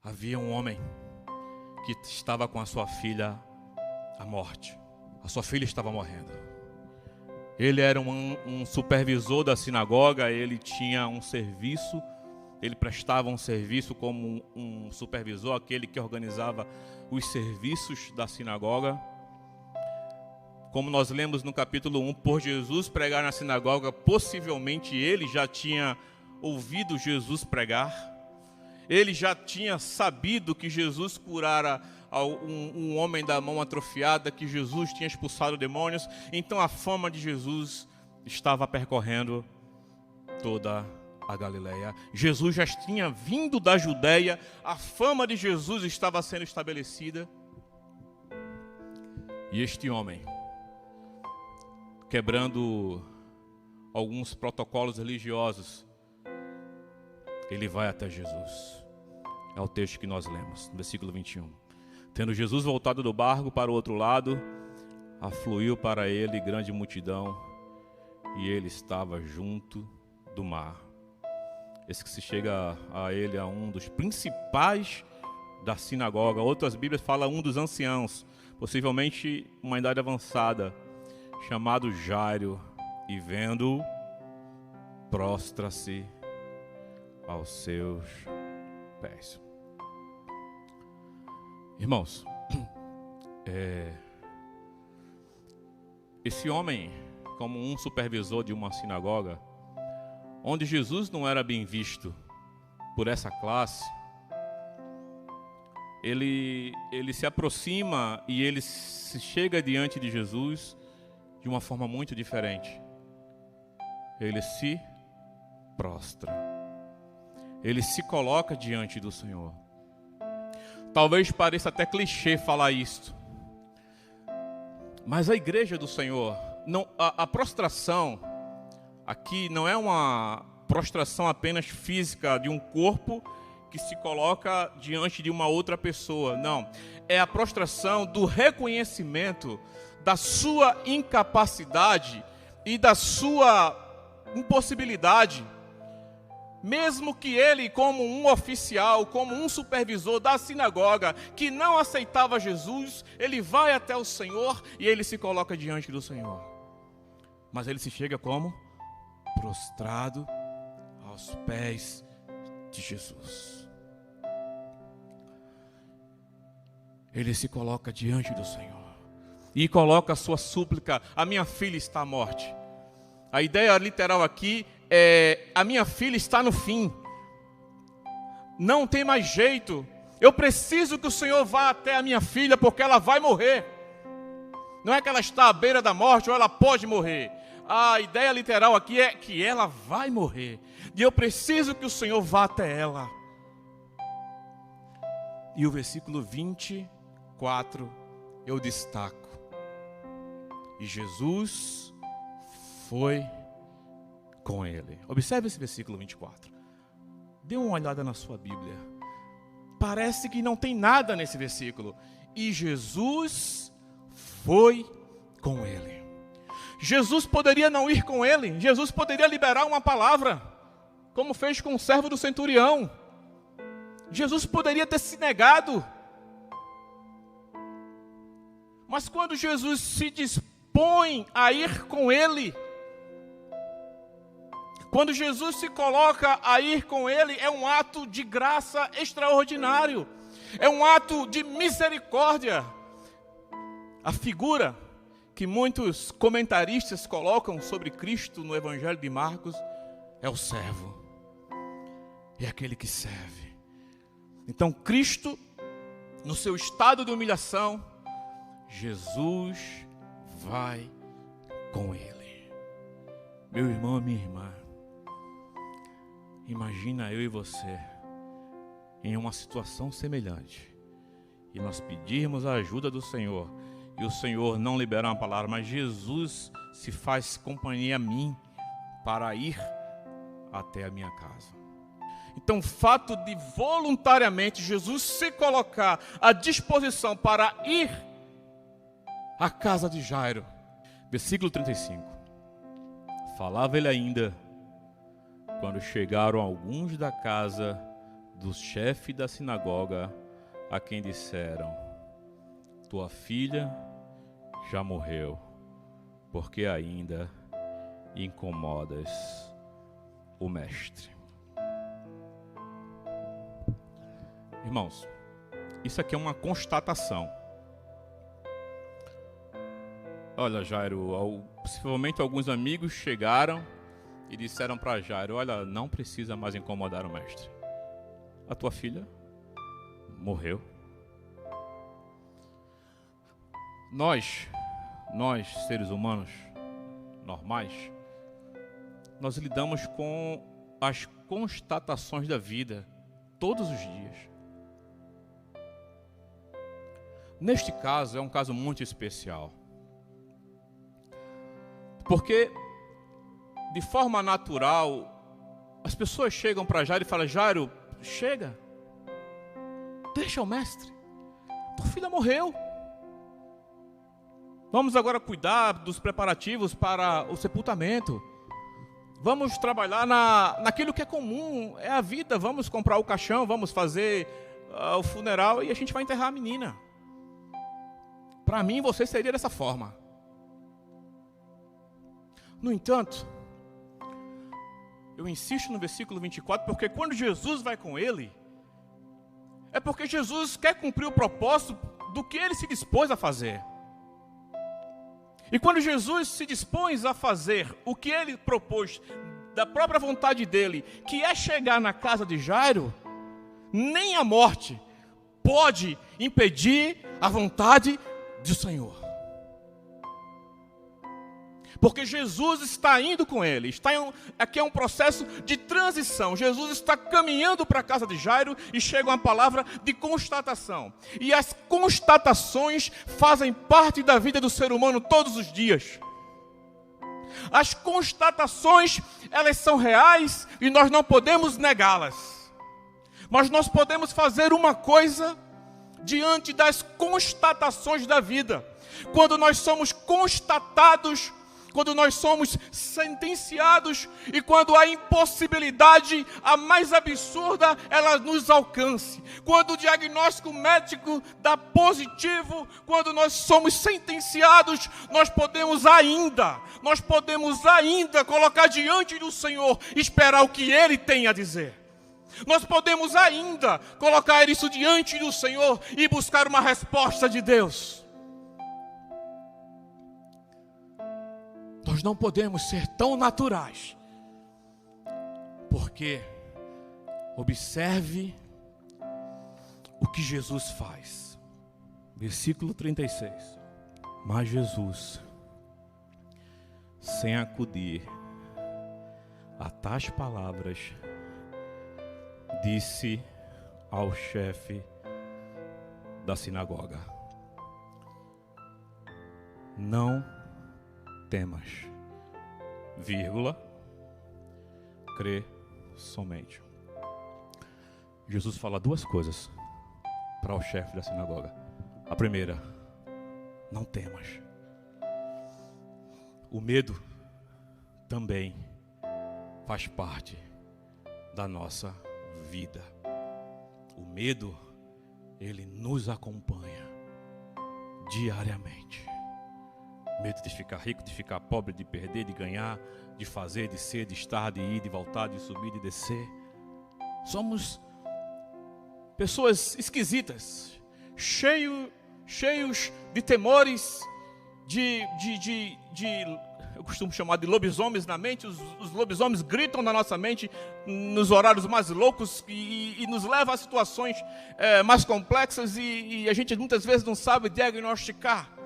havia um homem que estava com a sua filha à morte. A sua filha estava morrendo. Ele era um supervisor da sinagoga, ele tinha um serviço, ele prestava um serviço como um supervisor, aquele que organizava os serviços da sinagoga. Como nós lemos no capítulo 1, por Jesus pregar na sinagoga, possivelmente ele já tinha ouvido Jesus pregar. Ele já tinha sabido que Jesus curara um homem da mão atrofiada, que Jesus tinha expulsado demônios. Então a fama de Jesus estava percorrendo toda a Galileia. Jesus já tinha vindo da Judeia, a fama de Jesus estava sendo estabelecida. E este homem, quebrando alguns protocolos religiosos, ele vai até Jesus. É o texto que nós lemos, no versículo 21. Tendo Jesus voltado do barco para o outro lado, afluiu para ele grande multidão, e ele estava junto do mar. Esse que se chega a ele, a um dos principais da sinagoga. Outras Bíblias falam um dos anciãos, possivelmente uma idade avançada, chamado Jairo, e vendo-o, prostra-se aos seus pés. Irmãos, esse homem, como um supervisor de uma sinagoga, onde Jesus não era bem visto por essa classe, ele se aproxima e ele se chega diante de Jesus de uma forma muito diferente. Ele se prostra. Ele se coloca diante do Senhor. Talvez pareça até clichê falar isto, mas a igreja do Senhor, a prostração aqui não é uma prostração apenas física de um corpo que se coloca diante de uma outra pessoa. Não, é a prostração do reconhecimento da sua incapacidade e da sua impossibilidade. Mesmo que ele, como um oficial, como um supervisor da sinagoga, que não aceitava Jesus, ele vai até o Senhor e ele se coloca diante do Senhor. Mas ele se chega como? Prostrado aos pés de Jesus. Ele se coloca diante do Senhor e coloca a sua súplica: a minha filha está à morte. A ideia literal aqui é: a minha filha está no fim, não tem mais jeito, eu preciso que o Senhor vá até a minha filha, porque ela vai morrer. Não é que ela está à beira da morte ou ela pode morrer. A ideia literal aqui é que ela vai morrer, e eu preciso que o Senhor vá até ela. E o versículo 24 eu destaco: e Jesus foi com ele. Observe esse versículo 24. Dê uma olhada na sua Bíblia. Parece que não tem nada nesse versículo. E Jesus foi com ele. Jesus poderia não ir com ele. Jesus poderia liberar uma palavra, como fez com o servo do centurião. Jesus poderia ter se negado. Mas quando Jesus se dispõe a ir com ele, quando Jesus se coloca a ir com ele, é um ato de graça extraordinário. É um ato de misericórdia. A figura que muitos comentaristas colocam sobre Cristo no Evangelho de Marcos é o servo. É aquele que serve. Então Cristo, no seu estado de humilhação, Jesus vai com ele. Meu irmão, minha irmã, imagina eu e você em uma situação semelhante e nós pedirmos a ajuda do Senhor e o Senhor não liberar uma palavra, mas Jesus se faz companhia a mim para ir até a minha casa. Então o fato de voluntariamente Jesus se colocar à disposição para ir à casa de Jairo. Versículo 35. Falava ele ainda, quando chegaram alguns da casa do chefe da sinagoga, a quem disseram: tua filha já morreu, porque ainda incomodas o mestre. Irmãos, isso aqui é uma constatação. Olha, Jairo, possivelmente alguns amigos chegaram e disseram para Jairo: olha, não precisa mais incomodar o mestre. A tua filha morreu. Nós seres humanos normais, nós lidamos com as constatações da vida todos os dias. Neste caso, é um caso muito especial. Porque, de forma natural, as pessoas chegam para Jairo e falam: Jairo, chega, deixa o mestre, tua filha morreu. Vamos agora cuidar dos preparativos para o sepultamento. Vamos trabalhar naquilo que é comum, é a vida. Vamos comprar o caixão, vamos fazer o funeral e a gente vai enterrar a menina. Para mim, você seria dessa forma. No entanto, eu insisto no versículo 24, porque quando Jesus vai com ele, é porque Jesus quer cumprir o propósito do que ele se dispôs a fazer. E quando Jesus se dispôs a fazer o que ele propôs, da própria vontade dele, que é chegar na casa de Jairo, nem a morte pode impedir a vontade do Senhor. Porque Jesus está indo com ele. Aqui é um processo de transição. Jesus está caminhando para a casa de Jairo e chega uma palavra de constatação. E as constatações fazem parte da vida do ser humano todos os dias. As constatações, elas são reais e nós não podemos negá-las. Mas nós podemos fazer uma coisa diante das constatações da vida. Quando nós somos constatados, quando nós somos sentenciados e quando a impossibilidade, a mais absurda, ela nos alcance. Quando o diagnóstico médico dá positivo, quando nós somos sentenciados, nós podemos ainda colocar diante do Senhor, esperar o que Ele tem a dizer. Nós podemos ainda colocar isso diante do Senhor e buscar uma resposta de Deus. Nós não podemos ser tão naturais, porque observe o que Jesus faz. Versículo 36. Mas Jesus, sem acudir a tais palavras, disse ao chefe da sinagoga: não temas, crê somente. Jesus fala duas coisas para o chefe da sinagoga. A primeira: não temas. O medo também faz parte da nossa vida. O medo, ele nos acompanha diariamente. Medo de ficar rico, de ficar pobre, de perder, de ganhar, de fazer, de ser, de estar, de ir, de voltar, de subir, de descer. Somos pessoas esquisitas, cheios de temores, eu costumo chamar de lobisomens na mente. Os lobisomens gritam na nossa mente nos horários mais loucos e nos leva a situações mais complexas e a gente muitas vezes não sabe diagnosticar.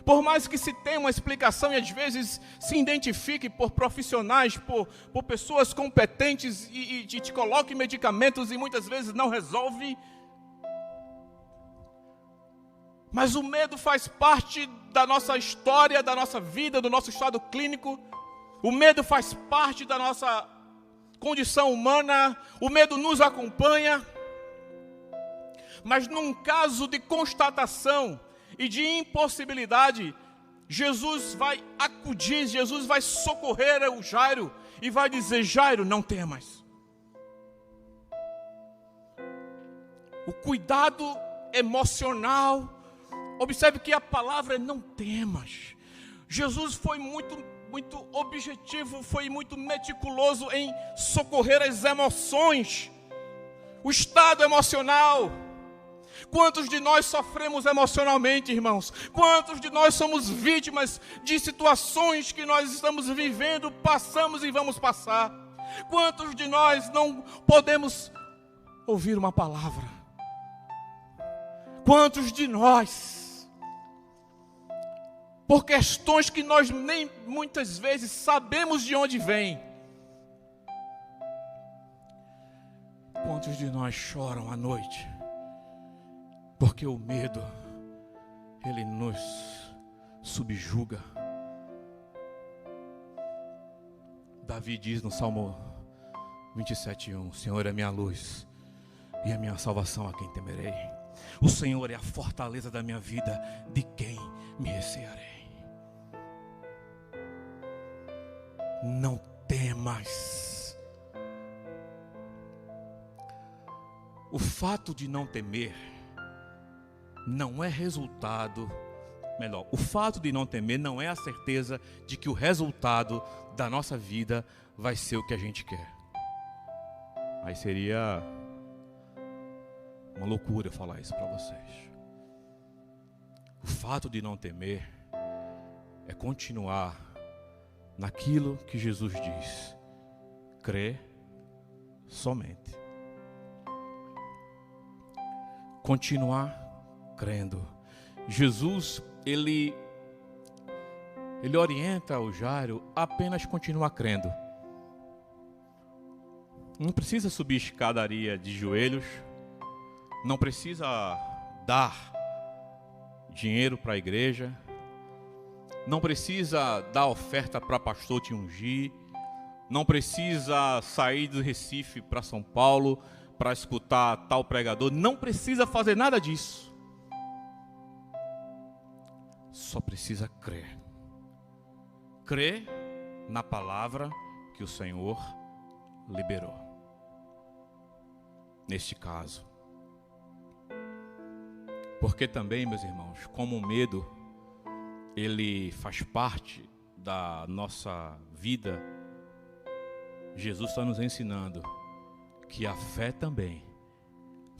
Por mais que se tenha uma explicação e às vezes se identifique por profissionais, por pessoas competentes e te coloque medicamentos e muitas vezes não resolve. Mas o medo faz parte da nossa história, da nossa vida, do nosso estado clínico. O medo faz parte da nossa condição humana. O medo nos acompanha. Mas num caso de constatação e de impossibilidade, Jesus vai acudir, Jesus vai socorrer o Jairo e vai dizer: Jairo, não temas. o cuidado emocional. Observe que a palavra é não temas. Jesus foi muito objetivo, foi muito meticuloso em socorrer as emoções, o estado emocional. Quantos de nós sofremos emocionalmente, irmãos? Quantos de nós somos vítimas de situações que nós estamos vivendo, passamos e vamos passar? Quantos de nós não podemos ouvir uma palavra? Quantos de nós, por questões que nós nem muitas vezes sabemos de onde vem, quantos de nós choram à noite? Porque o medo, ele nos subjuga. Davi diz no Salmo 27:1: Senhor é minha luz e a minha salvação, a quem temerei? O Senhor é a fortaleza da minha vida, de quem me recearei? Não temas. O fato de não temer não é resultado, o fato de não temer não é a certeza de que o resultado da nossa vida vai ser o que a gente quer. Aí seria uma loucura falar isso para vocês. O fato de não temer é continuar naquilo que Jesus diz: crer somente. Continuar crendo. Jesus, ele orienta o Jairo a apenas continuar crendo. Não precisa subir escadaria de joelhos, não precisa dar dinheiro para a igreja, não precisa dar oferta para pastor te ungir, não precisa sair do Recife para São Paulo para escutar tal pregador, não precisa fazer nada disso. Só precisa crer. Crer na palavra que o Senhor liberou. Neste caso. Porque também, meus irmãos, como o medo, ele faz parte da nossa vida, Jesus está nos ensinando que a fé também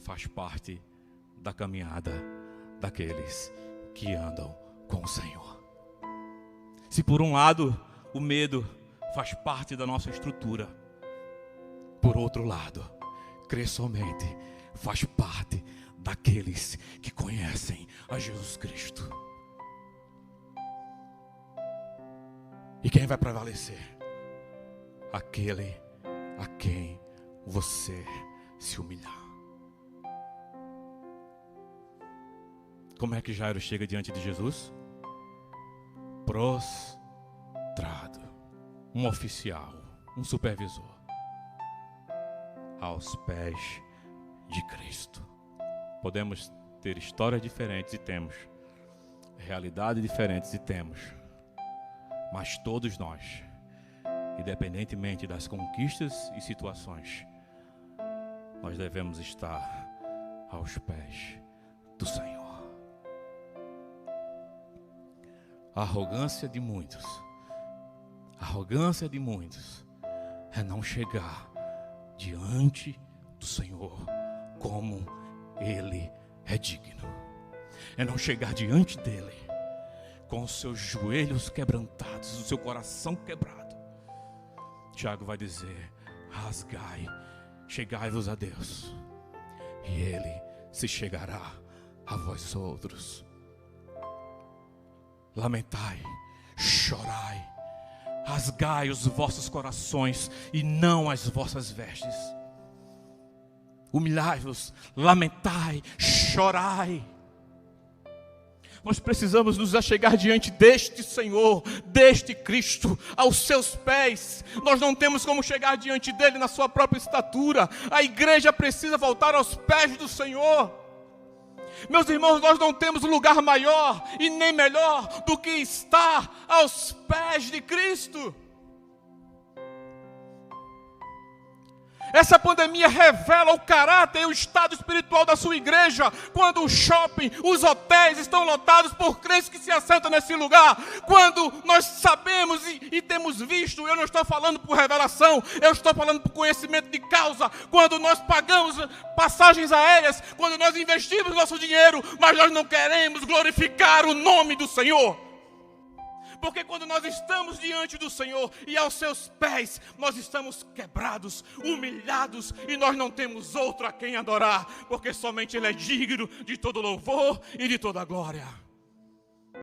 faz parte da caminhada daqueles que andam com o Senhor. Se por um lado o medo faz parte da nossa estrutura, por outro lado, crer somente faz parte daqueles que conhecem a Jesus Cristo. E quem vai prevalecer? Aquele a quem você se humilhar. Como é que Jairo chega diante de Jesus? Prostrado. Um oficial, um supervisor, aos pés de Cristo. Podemos ter histórias diferentes e temos, realidades diferentes e temos, mas todos nós, independentemente das conquistas e situações, nós devemos estar aos pés do Senhor. A arrogância de muitos é não chegar diante do Senhor como Ele é digno. É não chegar diante dEle com os seus joelhos quebrantados, o seu coração quebrado. Tiago vai dizer: rasgai, chegai-vos a Deus, e Ele se chegará a vós outros. Lamentai, chorai, rasgai os vossos corações e não as vossas vestes. Humilhai-vos, lamentai, chorai. Nós precisamos nos achegar diante deste Senhor, deste Cristo, aos seus pés. Nós não temos como chegar diante dele na sua própria estatura. A igreja precisa voltar aos pés do Senhor. Meus irmãos, nós não temos lugar maior e nem melhor do que estar aos pés de Cristo. Essa pandemia revela o caráter e o estado espiritual da sua igreja. Quando o shopping, os hotéis estão lotados por crentes que se assentam nesse lugar. Quando nós sabemos e temos visto, eu não estou falando por revelação, eu estou falando por conhecimento de causa. Quando nós pagamos passagens aéreas, quando nós investimos nosso dinheiro, mas nós não queremos glorificar o nome do Senhor. Porque quando nós estamos diante do Senhor e aos seus pés, nós estamos quebrados, humilhados, e nós não temos outro a quem adorar, porque somente Ele é digno de todo louvor e de toda glória.